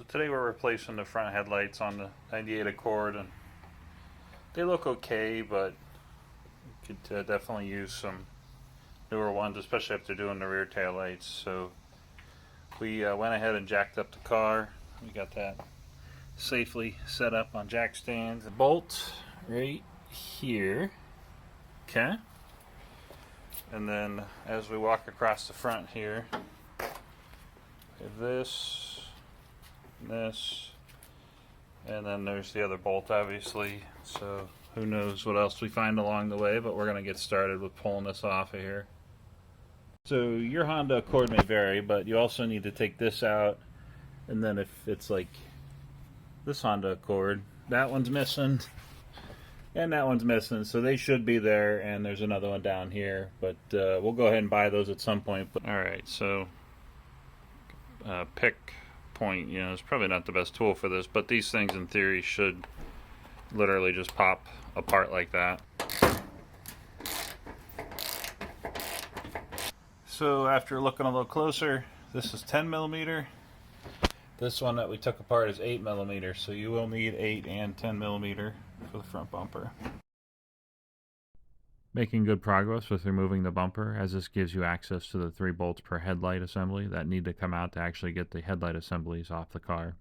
So today we're replacing the front headlights on the 98 Accord, and they look okay, but you could definitely use some newer ones, especially if they're doing the rear tail lights. So we went ahead and jacked up the car. We got that safely set up on jack stands. The bolt right here. Okay. And then as we walk across the front here, we have this, and then there's the other bolt, obviously. So who knows what else we find along the way, but we're going to get started with pulling this off of here. So your Honda Accord may vary, but you also need to take this out, and then if it's like this Honda Accord, that one's missing, and that one's missing, so they should be there, and there's another one down here, but we'll go ahead and buy those at some point. Alright, so pick point, you know, it's probably not the best tool for this, but these things in theory should literally just pop apart like that. So after looking a little closer, this is 10 millimeter. This one that we took apart is 8 millimeter, so you will need 8 and 10 millimeter for the front bumper. Making good progress with removing the bumper, as this gives you access to the 3 bolts per headlight assembly that need to come out to actually get the headlight assemblies off the car.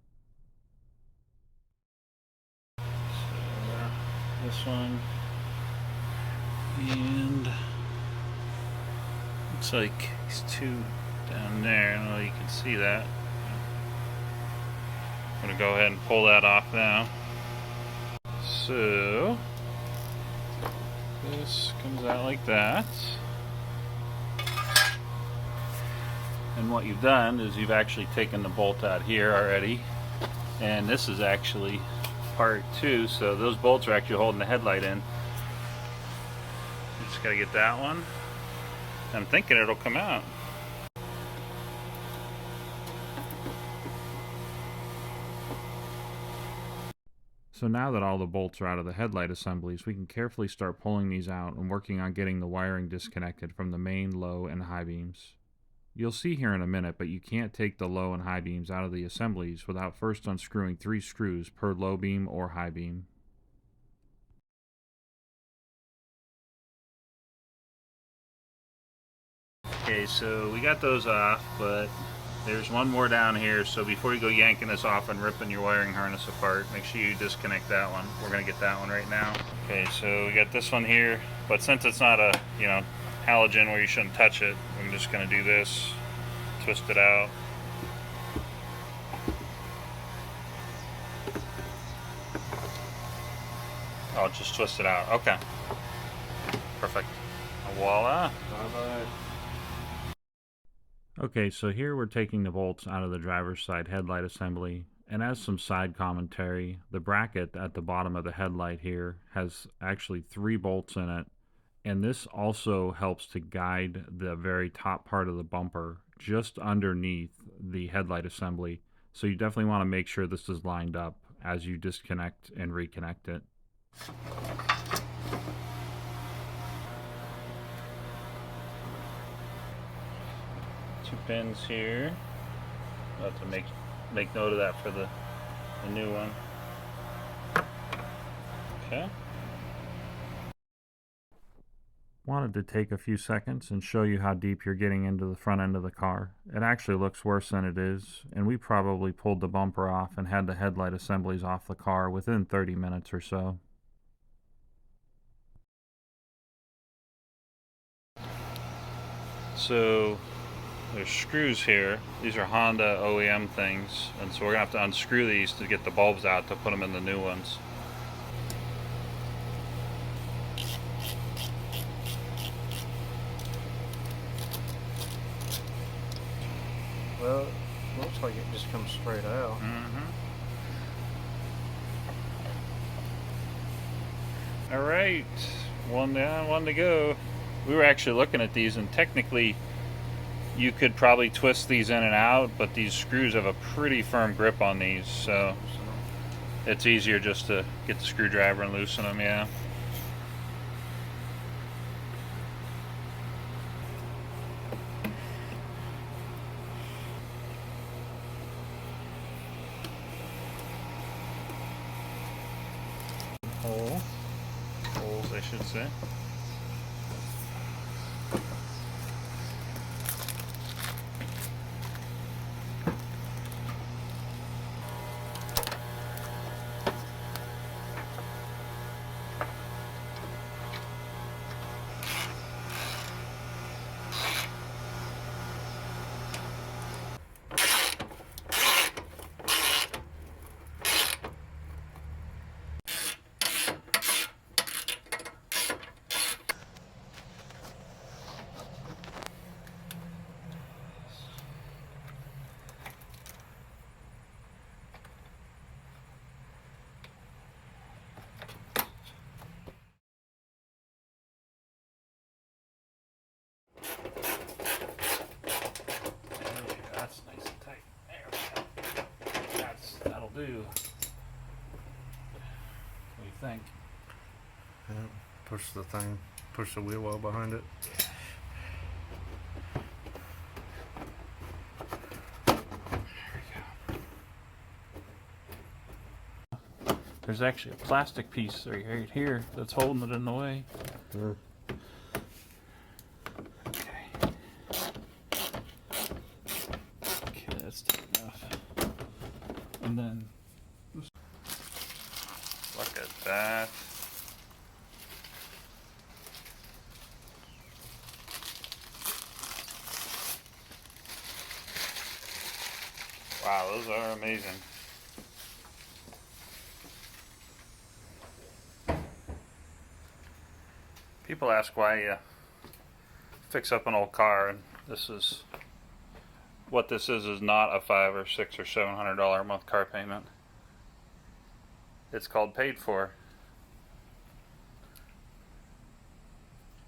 So, this one, and looks like these two down there. I don't know if you can see that. I'm going to go ahead and pull that off now. So this comes out like that. And what you've done is you've actually taken the bolt out here already. And this is actually part 2, so those bolts are actually holding the headlight in. Just gotta get that one. I'm thinking it'll come out. So now that all the bolts are out of the headlight assemblies, we can carefully start pulling these out and working on getting the wiring disconnected from the main, low, and high beams. You'll see here in a minute, but you can't take the low and high beams out of the assemblies without first unscrewing 3 screws per low beam or high beam. Okay, so we got those off, but there's one more down here, so before you go yanking this off and ripping your wiring harness apart, make sure you disconnect that one. We're going to get that one right now. Okay, so we got this one here, but since it's not a, you know, halogen where you shouldn't touch it, I'm just going to do this, twist it out. Oh, just twist it out. Okay. Perfect. Voila. Bye-bye. Okay, so here we're taking the bolts out of the driver's side headlight assembly, and as some side commentary, the bracket at the bottom of the headlight here has actually 3 bolts in it, and this also helps to guide the very top part of the bumper just underneath the headlight assembly, so you definitely want to make sure this is lined up as you disconnect and reconnect it. 2 pins here. I'll have to make note of that for the new one. Okay. Wanted to take a few seconds and show you how deep you're getting into the front end of the car. It actually looks worse than it is, and we probably pulled the bumper off and had the headlight assemblies off the car within 30 minutes or so. So there's screws here. These are Honda OEM things, and so we're going to have to unscrew these to get the bulbs out to put them in the new ones. Well, it looks like it just comes straight out. Alright, one down, one to go. We were actually looking at these, and technically you could probably twist these in and out, but these screws have a pretty firm grip on these, so it's easier just to get the screwdriver and loosen them, yeah. holes, I should say. That's nice and tight. There we go. That'll do. What do you think? Yeah, push the wheel well behind it. There's actually a plastic piece right here that's holding it in the way. Yeah. Okay, that's tight enough. And then look at that. Wow, those are amazing. People ask why you fix up an old car, and this is what this is not a $500 or $600 or $700 a month car payment. It's called paid for.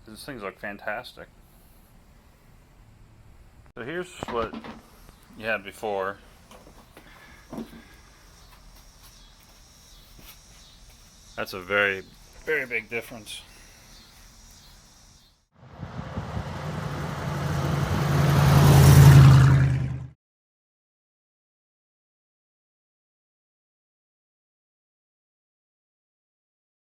These things look fantastic. So here's what you had before. That's a very, very big difference.